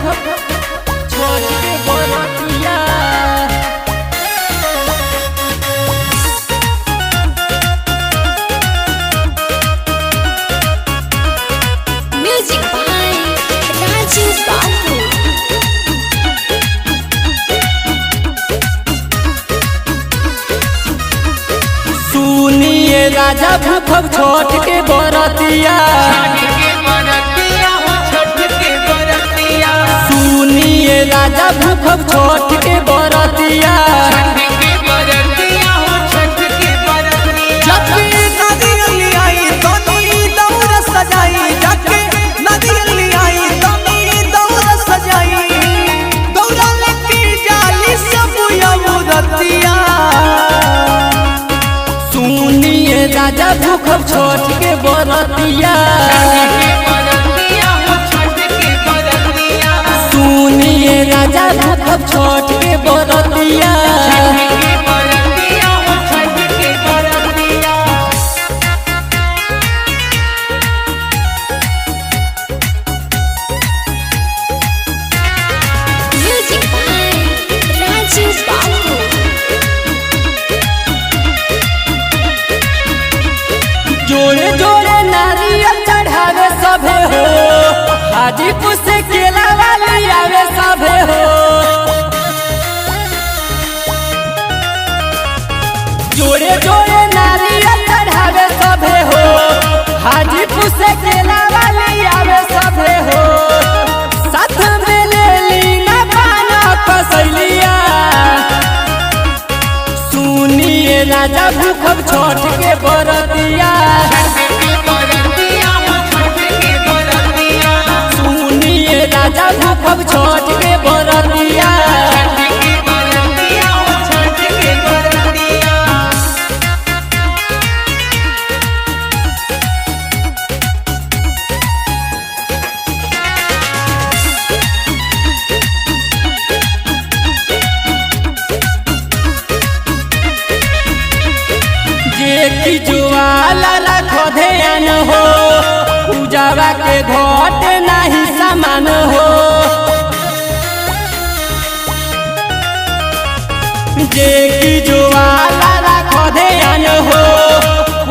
भूख छोड़ के बरतिया। Music by Raju Babu. सुनिए राजा भूख छोट के बरतिया। सुनिए राजा भूख छोट के बरतिया। सुनिए राजा भूख छोट के बरतिया। सुनिए राजा भूख छोट के बरतिया। Music by Raju Babu. जोड़े जोड़े नारियल चढ़ावे सभे हो। हाजीपुर से केला वाली आवे सभे हो। जोड़े जोड़े नारियल चढ़ावे सभे हो। हाजीपुर से केला वाली आवे सभे हो। साथ में ले ली ना पाना कसैलिया। सुनिए राजा भूख छोट के बरतिया। सुनिए राजा भूख छोट के बरतिया। जे की जुआला रखो ध्यान हो। पूजावा के घट नहीं समान हो। जे की जुआला रखो ध्यान हो।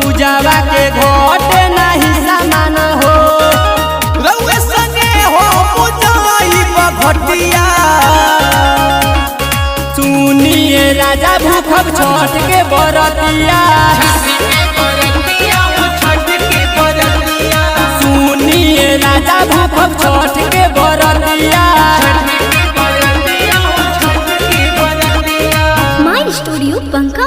पूजावा के घट नहीं समान हो। रउए संगे हो पूजाई भटिया। सुनिए राजा भूख छोट के बरतिया। सुनिए राजा भूख छोट के बरतिया। My Studio Banka.